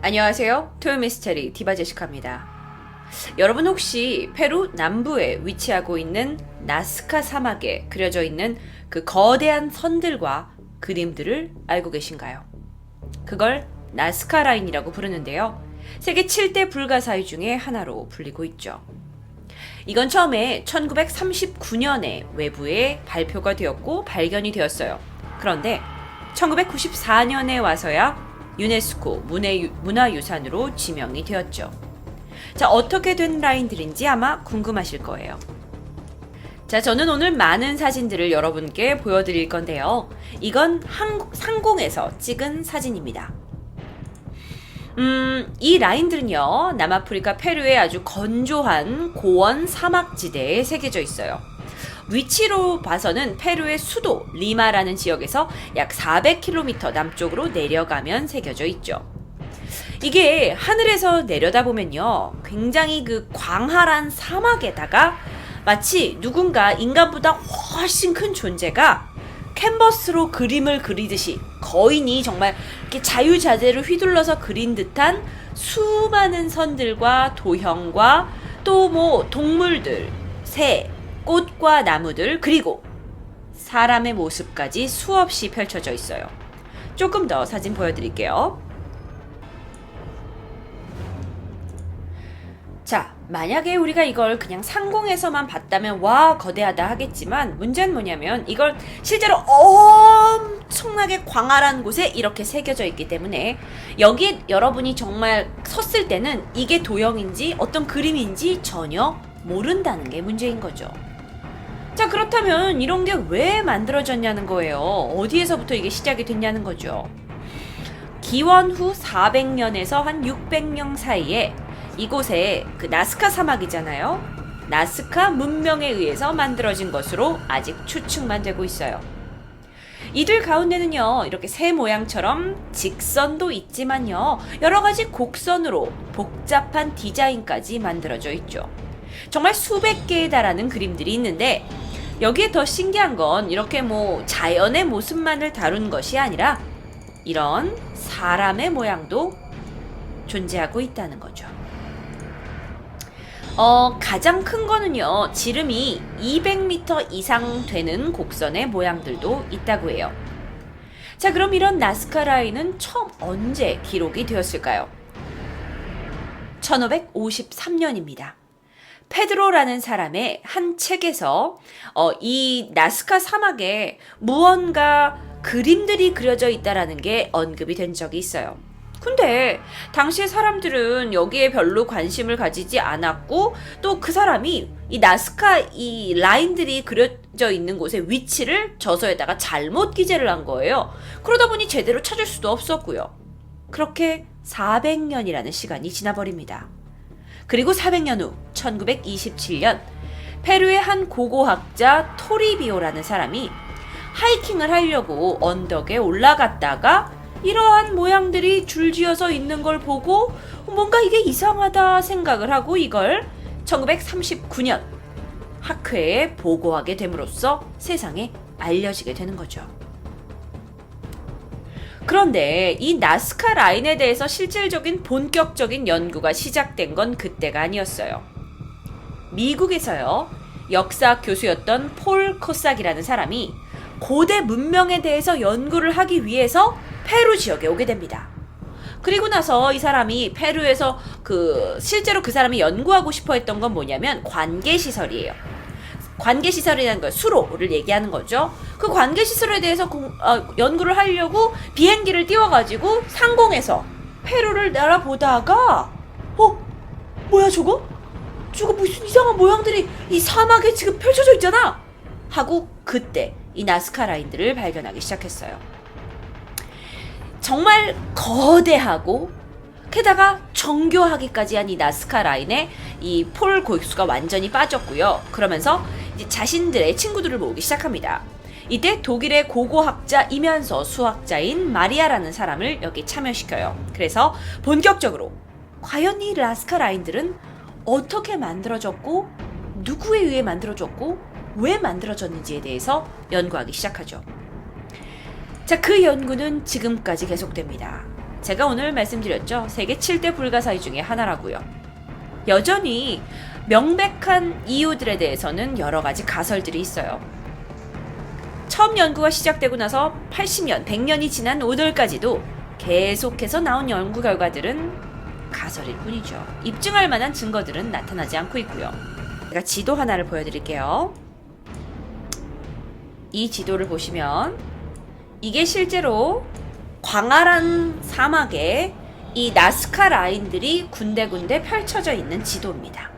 안녕하세요. 토요미스테리 디바제시카입니다. 여러분 혹시 페루 남부에 위치하고 있는 나스카 사막에 그려져 있는 그 거대한 선들과 그림들을 알고 계신가요? 그걸 나스카 라인이라고 부르는데요. 세계 7대 불가사의 중에 하나로 불리고 있죠. 이건 처음에 1939년에 외부에 발표가 되었고 발견이 되었어요. 그런데 1994년에 와서야 유네스코 문화유산으로 지명이 되었죠. 자, 어떻게 된 라인들인지 아마 궁금하실 거예요. 자, 저는 오늘 많은 사진들을 여러분께 보여드릴 건데요. 이건 상공에서 찍은 사진입니다. 이 라인들은요, 남아프리카 페루의 아주 건조한 고원 사막지대에 새겨져 있어요. 위치로 봐서는 페루의 수도 리마라는 지역에서 약 400km 남쪽으로 내려가면 새겨져 있죠. 이게 하늘에서 내려다보면요, 굉장히 그 광활한 사막에다가 마치 누군가 인간보다 훨씬 큰 존재가 캔버스로 그림을 그리듯이 거인이 정말 이렇게 자유자재로 휘둘러서 그린 듯한 수많은 선들과 도형과 또 뭐 동물들, 새, 꽃과 나무들, 그리고 사람의 모습까지 수없이 펼쳐져 있어요. 조금 더 사진 보여드릴게요. 자, 만약에 우리가 이걸 그냥 상공에서만 봤다면 와, 거대하다 하겠지만 문제는 뭐냐면 이걸 실제로 엄청나게 광활한 곳에 이렇게 새겨져 있기 때문에 여기에 여러분이 정말 섰을 때는 이게 도형인지 어떤 그림인지 전혀 모른다는 게 문제인 거죠. 자, 그렇다면 이런 게 왜 만들어졌냐는 거예요. 어디에서부터 이게 시작이 됐냐는 거죠. 기원 후 400년에서 한 600년 사이에 이곳에 그 나스카 사막이잖아요. 나스카 문명에 의해서 만들어진 것으로 아직 추측만 되고 있어요. 이들 가운데는요, 이렇게 새 모양처럼 직선도 있지만요, 여러 가지 곡선으로 복잡한 디자인까지 만들어져 있죠. 정말 수백 개에 달하는 그림들이 있는데 여기에 더 신기한 건 이렇게 뭐 자연의 모습만을 다룬 것이 아니라 이런 사람의 모양도 존재하고 있다는 거죠. 가장 큰 거는요, 지름이 200m 이상 되는 곡선의 모양들도 있다고 해요. 자, 그럼 이런 나스카 라인은 처음 언제 기록이 되었을까요? 1553년입니다. 페드로라는 사람의 한 책에서 이 나스카 사막에 무언가 그림들이 그려져 있다라는 게 언급이 된 적이 있어요. 근데 당시의 사람들은 여기에 별로 관심을 가지지 않았고 또 그 사람이 이 나스카 이 라인들이 그려져 있는 곳의 위치를 저서에다가 잘못 기재를 한 거예요. 그러다 보니 제대로 찾을 수도 없었고요. 그렇게 400년이라는 시간이 지나버립니다. 그리고 400년 후 1927년 페루의 한 고고학자 토리비오라는 사람이 하이킹을 하려고 언덕에 올라갔다가 이러한 모양들이 줄지어서 있는 걸 보고 뭔가 이게 이상하다 생각을 하고 이걸 1939년 학회에 보고하게 됨으로써 세상에 알려지게 되는 거죠. 그런데 이 나스카 라인에 대해서 실질적인 본격적인 연구가 시작된 건 그때가 아니었어요. 미국에서요, 역사 교수였던 폴 코삭이라는 사람이 고대 문명에 대해서 연구를 하기 위해서 페루 지역에 오게 됩니다. 그리고 나서 이 사람이 페루에서 실제로 그 사람이 연구하고 싶어 했던 건 뭐냐면 관계시설이에요. 관계시설이라는 거, 수로를 얘기하는 거죠. 그 관계시설에 대해서 연구를 하려고 비행기를 띄워가지고 상공에서 페루를 날아보다가 뭐야 저거? 저거 무슨 이상한 모양들이 이 사막에 지금 펼쳐져 있잖아! 하고 그때 이 나스카 라인들을 발견하기 시작했어요. 정말 거대하고 게다가 정교하기까지 한 이 나스카 라인에 이 폴 교수가 완전히 빠졌고요. 그러면서 이제 자신들의 친구들을 모으기 시작합니다. 이때 독일의 고고학자이면서 수학자인 마리아라는 사람을 여기 참여시켜요. 그래서 본격적으로 과연 이 나스카 라인들은 어떻게 만들어졌고 누구에 의해 만들어졌고 왜 만들어졌는지에 대해서 연구하기 시작하죠. 자, 그 연구는 지금까지 계속됩니다. 제가 오늘 말씀드렸죠. 세계 7대 불가사의 중에 하나라고요. 여전히 명백한 이유들에 대해서는 여러 가지 가설들이 있어요. 처음 연구가 시작되고 나서 80년, 100년이 지난 오늘까지도 계속해서 나온 연구 결과들은 가설일 뿐이죠. 입증할 만한 증거들은 나타나지 않고 있고요. 제가 지도 하나를 보여드릴게요. 이 지도를 보시면 이게 실제로 광활한 사막에 이 나스카 라인들이 군데군데 펼쳐져 있는 지도입니다.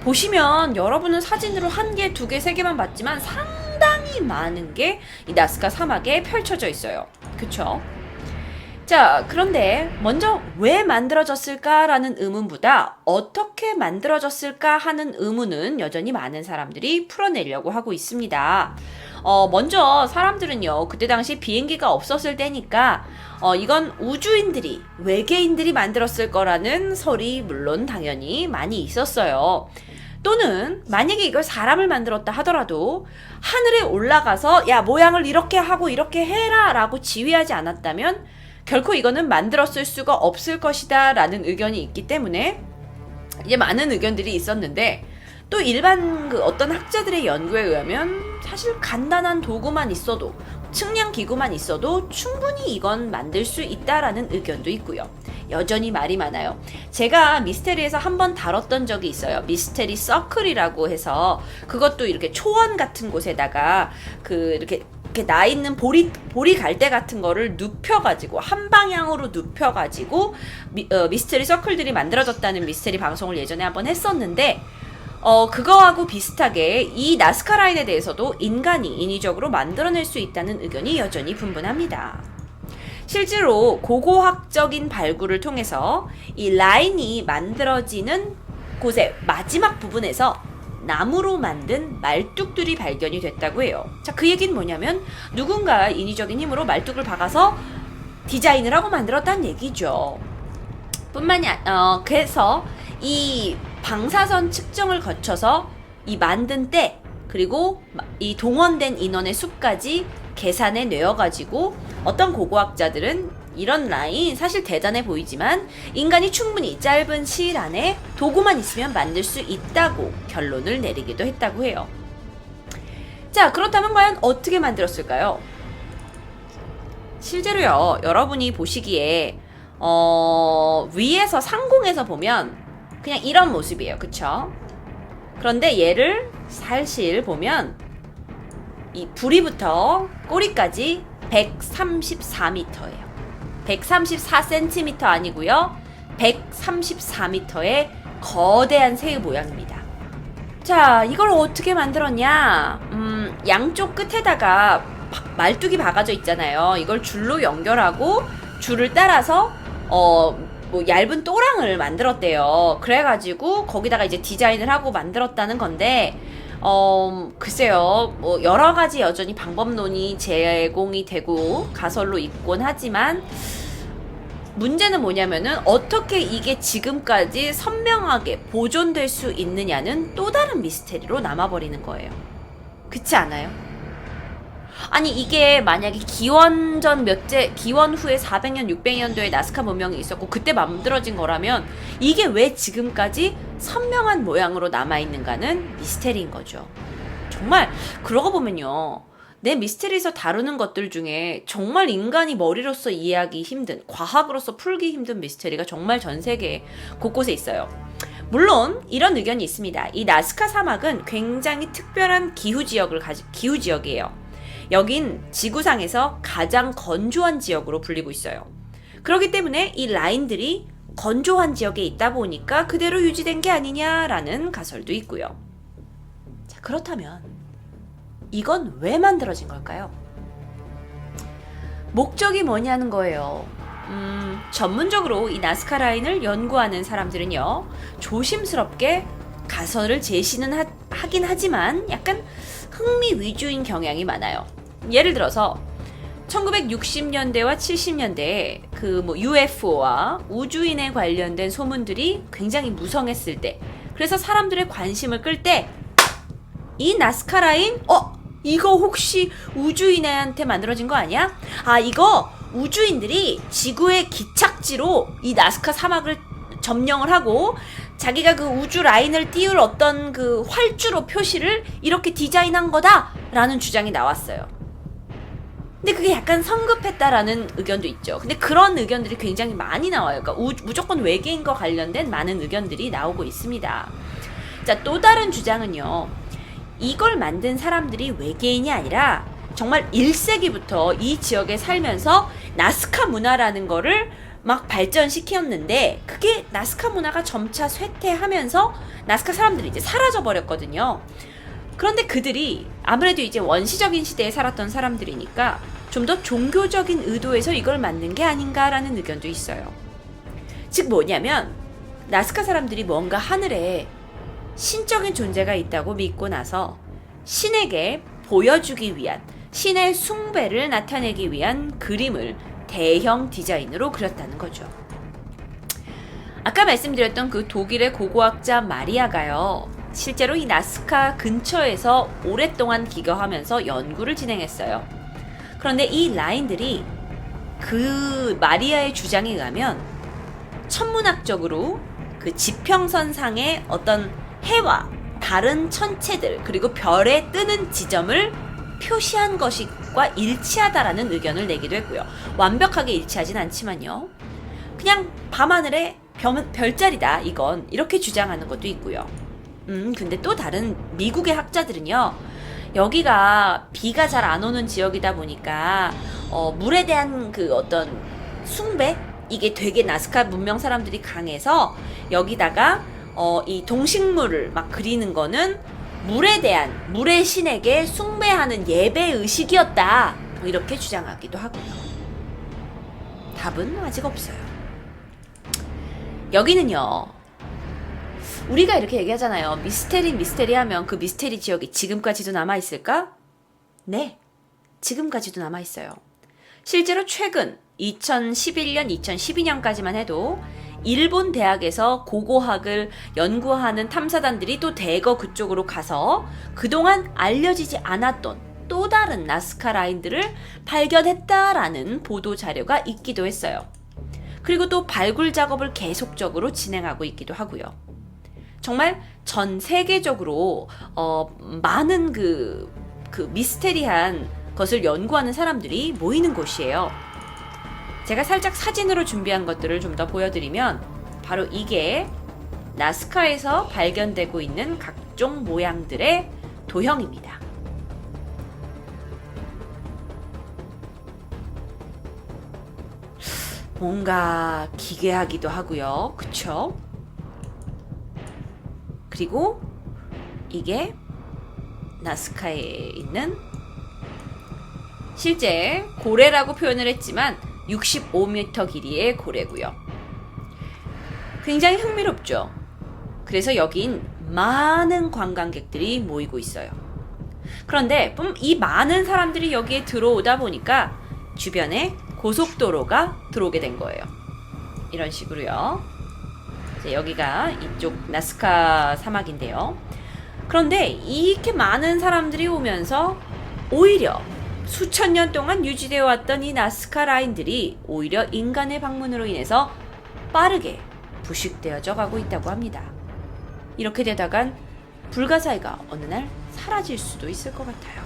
보시면 여러분은 사진으로 1개, 2개, 3개만 봤지만 상당히 많은 게 이 나스카 사막에 펼쳐져 있어요. 그쵸? 자, 그런데 먼저 왜 만들어졌을까라는 의문보다 어떻게 만들어졌을까 하는 의문은 여전히 많은 사람들이 풀어내려고 하고 있습니다. 먼저 사람들은요, 그때 당시 비행기가 없었을 때니까 이건 우주인들이, 외계인들이 만들었을 거라는 설이 물론 당연히 많이 있었어요. 또는 만약에 이걸 사람을 만들었다 하더라도 하늘에 올라가서 야, 모양을 이렇게 하고 이렇게 해라 라고 지휘하지 않았다면 결코 이거는 만들었을 수가 없을 것이다 라는 의견이 있기 때문에 이제 많은 의견들이 있었는데, 또 일반 어떤 학자들의 연구에 의하면 사실 간단한 도구만 있어도, 측량 기구만 있어도 충분히 이건 만들 수 있다라는 의견도 있고요. 여전히 말이 많아요. 제가 미스테리에서 한번 다뤘던 적이 있어요. 미스테리 서클이라고 해서 그것도 이렇게 초원 같은 곳에다가 이렇게 나 있는 보리 갈대 같은 거를 눕혀가지고 한 방향으로 눕혀가지고 미스테리 서클들이 만들어졌다는 미스테리 방송을 예전에 한번 했었는데, 그거하고 비슷하게 이 나스카 라인에 대해서도 인간이 인위적으로 만들어낼 수 있다는 의견이 여전히 분분합니다. 실제로 고고학적인 발굴을 통해서 이 라인이 만들어지는 곳의 마지막 부분에서 나무로 만든 말뚝들이 발견이 됐다고 해요. 자, 그 얘기는 뭐냐면 누군가 인위적인 힘으로 말뚝을 박아서 디자인을 하고 만들었다는 얘기죠. 그래서 이 방사선 측정을 거쳐서 이 만든 때, 그리고 이 동원된 인원의 수까지 계산해 내어가지고 어떤 고고학자들은 이런 라인 사실 대단해 보이지만 인간이 충분히 짧은 시일 안에 도구만 있으면 만들 수 있다고 결론을 내리기도 했다고 해요. 자, 그렇다면 과연 어떻게 만들었을까요? 실제로요, 여러분이 보시기에 위에서 상공에서 보면 그냥 이런 모습이에요. 그쵸? 그런데 얘를 살실 보면 이 부리부터 꼬리까지 134m예요. 134cm 아니고요. 134m의 거대한 새의 모양입니다. 자, 이걸 어떻게 만들었냐? 양쪽 끝에다가 말뚝이 박아져 있잖아요. 이걸 줄로 연결하고 줄을 따라서 뭐 얇은 또랑을 만들었대요. 그래가지고 거기다가 이제 디자인을 하고 만들었다는 건데, 글쎄요, 뭐 여러 가지 여전히 방법론이 제공이 되고 가설로 있곤 하지만 문제는 뭐냐면은 어떻게 이게 지금까지 선명하게 보존될 수 있느냐는 또 다른 미스테리로 남아버리는 거예요. 그렇지 않아요? 아니, 이게 만약에 기원 후에 400년, 600년도에 나스카 문명이 있었고 그때 만들어진 거라면 이게 왜 지금까지 선명한 모양으로 남아있는가는 미스테리인 거죠. 정말 그러고 보면요, 내 미스테리에서 다루는 것들 중에 정말 인간이 머리로서 이해하기 힘든, 과학으로서 풀기 힘든 미스테리가 정말 전 세계 곳곳에 있어요. 물론 이런 의견이 있습니다. 이 나스카 사막은 굉장히 특별한 기후지역이에요. 여긴 지구상에서 가장 건조한 지역으로 불리고 있어요. 그렇기 때문에 이 라인들이 건조한 지역에 있다 보니까 그대로 유지된 게 아니냐라는 가설도 있고요. 자, 그렇다면 이건 왜 만들어진 걸까요? 목적이 뭐냐는 거예요. 전문적으로 이 나스카 라인을 연구하는 사람들은요, 조심스럽게 가설을 제시는 하긴 하지만 약간 흥미 위주인 경향이 많아요. 예를 들어서 1960년대와 70년대에 UFO와 우주인에 관련된 소문들이 굉장히 무성했을 때, 그래서 사람들의 관심을 끌 때 이 나스카 라인 이거 혹시 우주인한테 만들어진 거 아니야? 이거 우주인들이 지구의 기착지로 이 나스카 사막을 점령을 하고 자기가 그 우주 라인을 띄울 어떤 그 활주로 표시를 이렇게 디자인한 거다라는 주장이 나왔어요. 근데 그게 약간 성급했다라는 의견도 있죠. 근데 그런 의견들이 굉장히 많이 나와요. 그러니까 무조건 외계인과 관련된 많은 의견들이 나오고 있습니다. 자, 또 다른 주장은요. 이걸 만든 사람들이 외계인이 아니라 정말 1세기부터 이 지역에 살면서 나스카 문화라는 거를 막 발전시켰는데 그게 나스카 문화가 점차 쇠퇴하면서 나스카 사람들이 이제 사라져 버렸거든요. 그런데 그들이 아무래도 이제 원시적인 시대에 살았던 사람들이니까 좀 더 종교적인 의도에서 이걸 만든 게 아닌가라는 의견도 있어요. 즉 뭐냐면 나스카 사람들이 뭔가 하늘에 신적인 존재가 있다고 믿고 나서 신에게 보여주기 위한 신의 숭배를 나타내기 위한 그림을 대형 디자인으로 그렸다는 거죠. 아까 말씀드렸던 그 독일의 고고학자 마리아가요. 실제로 이 나스카 근처에서 오랫동안 기거하면서 연구를 진행했어요. 그런데 이 라인들이 그 마리아의 주장에 의하면 천문학적으로 그 지평선상의 어떤 해와 다른 천체들 그리고 별에 뜨는 지점을 표시한 것과 일치하다라는 의견을 내기도 했고요. 완벽하게 일치하진 않지만요. 그냥 밤하늘의 별자리다 이건 이렇게 주장하는 것도 있고요. 근데 또 다른 미국의 학자들은요. 여기가 비가 잘 안 오는 지역이다 보니까 물에 대한 그 어떤 숭배? 이게 되게 나스카 문명 사람들이 강해서 여기다가 이 동식물을 막 그리는 거는 물에 대한 물의 신에게 숭배하는 예배 의식이었다. 뭐 이렇게 주장하기도 하고요. 답은 아직 없어요. 여기는요. 우리가 이렇게 얘기하잖아요. 미스테리 하면 그 미스테리 지역이 지금까지도 남아있을까? 네. 지금까지도 남아있어요. 실제로 최근 2011년, 2012년까지만 해도 일본 대학에서 고고학을 연구하는 탐사단들이 또 대거 그쪽으로 가서 그동안 알려지지 않았던 또 다른 나스카 라인들을 발견했다라는 보도 자료가 있기도 했어요. 그리고 또 발굴 작업을 계속적으로 진행하고 있기도 하고요. 정말 전 세계적으로 많은 그 미스테리한 것을 연구하는 사람들이 모이는 곳이에요. 제가 살짝 사진으로 준비한 것들을 좀 더 보여드리면 바로 이게 나스카에서 발견되고 있는 각종 모양들의 도형입니다. 뭔가 기괴하기도 하고요. 그쵸? 그리고 이게 나스카에 있는 실제 고래라고 표현을 했지만 65m 길이의 고래고요. 굉장히 흥미롭죠. 그래서 여긴 많은 관광객들이 모이고 있어요. 그런데 이 많은 사람들이 여기에 들어오다 보니까 주변에 고속도로가 들어오게 된 거예요. 이런 식으로요. 여기가 이쪽 나스카 사막인데요. 그런데 이렇게 많은 사람들이 오면서 오히려 수천 년 동안 유지되어 왔던 이 나스카 라인들이 오히려 인간의 방문으로 인해서 빠르게 부식되어져 가고 있다고 합니다. 이렇게 되다간 불가사의가 어느 날 사라질 수도 있을 것 같아요.